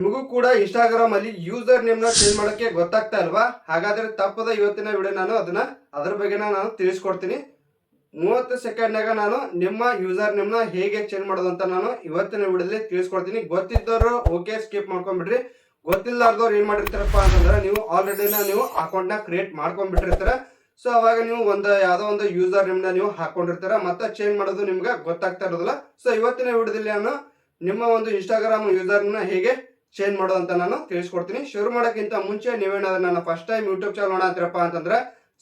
ನಿಮಗೂ ಕೂಡ ಇನ್ಸ್ಟಾಗ್ರಾಮ್ ಅಲ್ಲಿ ಯೂಸರ್ ನೇಮ್ ನ ಚೇಂಜ್ ಮಾಡೋಕೆ ಗೊತ್ತಾಗ್ತಾ ಇಲ್ವಾ? ಹಾಗಾದ್ರೆ ತಪ್ಪದ ಇವತ್ತಿನ ವಿಡಿಯೋ ನಾನು ಅದ್ರ ಬಗ್ಗೆ ನಾನು ತಿಳಿಸ್ಕೊಡ್ತೀನಿ. 30 ಸೆಕೆಂಡ್ನಾಗ ನಾನು ನಿಮ್ಮ ಯೂಸರ್ ನೇಮ್ ನ ಹೇಗೆ ಚೇಂಜ್ ಮಾಡೋದು ಅಂತ ನಾನು ಇವತ್ತಿನ ವಿಡಿಯೋದಲ್ಲಿ ತಿಳಿಸ್ಕೊಡ್ತೀನಿ. ಗೊತ್ತಿದ್ದವರು ಓಕೆ ಸ್ಕಿಪ್ ಮಾಡ್ಕೊಂಡ್ಬಿಡ್ರಿ. ಗೊತ್ತಿಲ್ಲಾರ್ದವ್ರು ಏನ್ ಮಾಡಿರ್ತಾರಪ್ಪ ಅಂತಂದ್ರೆ ನೀವು ಆಲ್ರೆಡಿ ನೀವು ಅಕೌಂಟ್ ನ ಕ್ರಿಯೇಟ್ ಮಾಡ್ಕೊಂಡ್ಬಿಟ್ಟಿರ್ತಾರ. ಸೊ ಅವಾಗ ನೀವು ಯಾವ್ದೋ ಒಂದು ಯೂಸರ್ ನೇಮ್ ನ ನೀವು ಹಾಕೊಂಡಿರ್ತಾರ, ಮತ್ತೆ ಚೇಂಜ್ ಮಾಡೋದು ನಿಮ್ಗೆ ಗೊತ್ತಾಗ್ತಾ ಇರೋದಿಲ್ಲ. ಸೊ ಇವತ್ತಿನ ವಿಡಿಯೋದಲ್ಲಿ ನಾನು ನಿಮ್ಮ ಒಂದು ಇನ್ಸ್ಟಾಗ್ರಾಮ್ ಯೂಸರ್ ನ ಹೇಗೆ ಚೇಂಜ್ ಮಾಡೋದು ಅಂತ ನಾನು ತಿಳಿಸ್ಕೊಡ್ತೀನಿ. ಶುರು ಮಾಡೋಕ್ಕಿಂತ ಮುಂಚೆ ನೀವೇನಾದ್ರೂ ನನ್ನ ಫಸ್ಟ್ ಟೈಮ್ ಯೂಟ್ಯೂಬ್ ಚಾನಲ್ ನೋಡತ್ತೀರಪ್ಪ ಅಂತಂದ್ರೆ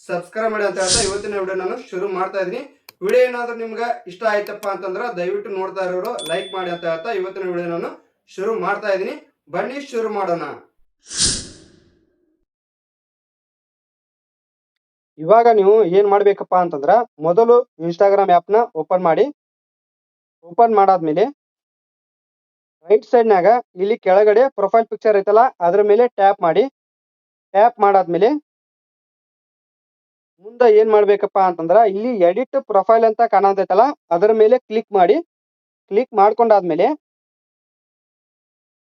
ಸಬ್ಸ್ಕ್ರೈಬ್ ಮಾಡಿ ಅಂತ ಹೇಳ್ತಾ ಇವತ್ತಿನ ವಿಡಿಯೋ ನಾನು ಶುರು ಮಾಡ್ತಾ ಇದ್ದೀನಿ. ವಿಡಿಯೋ ಏನಾದ್ರೂ ನಿಮ್ಗೆ ಇಷ್ಟ ಆಯ್ತಪ್ಪ ಅಂತಂದ್ರೆ ದಯವಿಟ್ಟು ನೋಡ್ತಾ ಇರೋರು ಲೈಕ್ ಮಾಡಿ ಅಂತ ಹೇಳ್ತಾ ಇವತ್ತಿನ ವಿಡಿಯೋ ನಾನು ಶುರು ಮಾಡ್ತಾ ಇದ್ದೀನಿ. ಬನ್ನಿ ಶುರು ಮಾಡೋಣ. ಇವಾಗ ನೀವು ಏನ್ ಮಾಡ್ಬೇಕಪ್ಪ ಅಂತಂದ್ರ ಮೊದಲು ಇನ್ಸ್ಟಾಗ್ರಾಮ್ ಆಪ್ ನ ಓಪನ್ ಮಾಡಾದ್ಮೇಲೆ ರೈಟ್ ಸೈಡ್ ನಾಗ ಇಲ್ಲಿ ಕೆಳಗಡೆ ಪ್ರೊಫೈಲ್ ಪಿಕ್ಚರ್ ಐತಲ್ಲ ಅದ್ರ ಮೇಲೆ ಟ್ಯಾಪ್ ಮಾಡಿ. ಟ್ಯಾಪ್ ಮಾಡಾದ್ಮೇಲೆ ಮುಂದೆ ಏನ್ ಮಾಡ್ಬೇಕಪ್ಪ ಅಂತಂದ್ರ ಇಲ್ಲಿ ಎಡಿಟ್ ಪ್ರೊಫೈಲ್ ಅಂತ ಕಾಣತೈತಲ್ಲ ಅದರ ಮೇಲೆ ಕ್ಲಿಕ್ ಮಾಡಿ. ಕ್ಲಿಕ್ ಮಾಡ್ಕೊಂಡಾದ್ಮೇಲೆ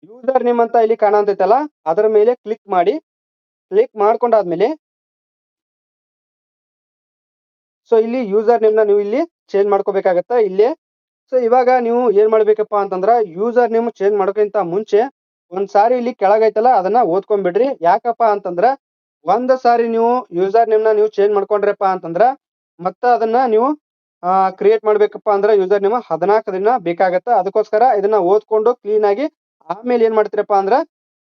ಯೂಸರ್ ನೇಮ್ ಅಂತ ಇಲ್ಲಿ ಕಾಣತೈತಲ್ಲ ಅದರ ಮೇಲೆ ಕ್ಲಿಕ್ ಮಾಡಿ. ಕ್ಲಿಕ್ ಮಾಡ್ಕೊಂಡಾದ್ಮೇಲೆ ಸೊ ಇಲ್ಲಿ ಯೂಸರ್ ನೇಮ್ ನ ನೀವು ಇಲ್ಲಿ ಚೇಂಜ್ ಮಾಡ್ಕೋಬೇಕಾಗತ್ತ ಇಲ್ಲೇ. ಸೊ ಇವಾಗ ನೀವು ಏನ್ ಮಾಡ್ಬೇಕಪ್ಪ ಅಂತಂದ್ರ ಯೂಸರ್ ನೇಮ್ ಚೇಂಜ್ ಮಾಡೋಕ್ಕಿಂತ ಮುಂಚೆ ಒಂದ್ ಸಾರಿ ಇಲ್ಲಿ ಕೆಳಗೈತಲ್ಲ ಅದನ್ನ ಓದ್ಕೊಂಡ್ಬಿಡ್ರಿ. ಯಾಕಪ್ಪ ಅಂತಂದ್ರ ಒಂದ್ ಸಾರಿ ನೀವು ಯೂಸರ್ ನೇಮ್ ನ ನೀವು ಚೇಂಜ್ ಮಾಡ್ಕೊಂಡ್ರಪ್ಪ ಅಂತಂದ್ರ ಮತ್ತ ಅದನ್ನ ನೀವು ಕ್ರಿಯೇಟ್ ಮಾಡ್ಬೇಕಪ್ಪ ಅಂದ್ರ ಯೂಸರ್ ನೇಮ್ 14 ದಿನ ಬೇಕಾಗತ್ತ. ಅದಕ್ಕೋಸ್ಕರ ಇದನ್ನ ಓದ್ಕೊಂಡು ಕ್ಲೀನ್ ಆಗಿ ಆಮೇಲೆ ಏನ್ ಮಾಡ್ತೀರಪ್ಪ ಅಂದ್ರ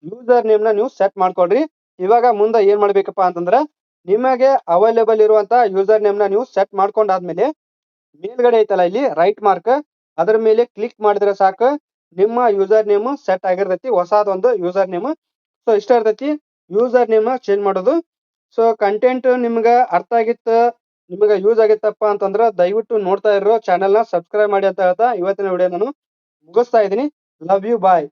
ಯೂಸರ್ ನೇಮ್ ನ ನೀವು ಸೆಟ್ ಮಾಡ್ಕೊಳ್ರಿ. ಇವಾಗ ಮುಂದೆ ಏನ್ ಮಾಡ್ಬೇಕಪ್ಪ ಅಂತಂದ್ರ ನಿಮಗೆ ಅವೈಲೇಬಲ್ ಇರುವಂತ ಯೂಸರ್ ನೇಮ್ ನ ನೀವು ಸೆಟ್ ಮಾಡ್ಕೊಂಡಾದ್ಮೇಲೆ ಮೇಲ್ಗಡೆ ಐತಲ್ಲ ಇಲ್ಲಿ ರೈಟ್ ಮಾರ್ಕ್ ಅದರ ಮೇಲೆ ಕ್ಲಿಕ್ ಮಾಡಿದ್ರೆ ಸಾಕು, ನಿಮ್ಮ ಯೂಸರ್ ನೇಮ್ ಸೆಟ್ ಆಗಿರ್ತೈತಿ, ಹೊಸದೊಂದು ಯೂಸರ್ ನೇಮ್. ಸೊ ಇಷ್ಟ ಇರ್ತೈತಿ ಯೂಸರ್ ನೇಮ್ ಚೇಂಜ್ ಮಾಡೋದು. ಸೊ ಕಂಟೆಂಟ್ ನಿಮ್ಗೆ ಅರ್ಥ ಆಗಿತ್ತು, ನಿಮ್ಗೆ ಯೂಸ್ ಆಗಿತ್ತಪ್ಪ ಅಂತಂದ್ರೆ ದಯವಿಟ್ಟು ನೋಡ್ತಾ ಇರೋ ಚಾನೆಲ್ ನ ಸಬ್ಸ್ಕ್ರೈಬ್ ಮಾಡಿ ಅಂತ ಹೇಳ್ತಾ ಇವತ್ತಿನ ವಿಡಿಯೋ ನಾನು ಮುಗಿಸ್ತಾ ಇದ್ದೀನಿ. Love you, bye.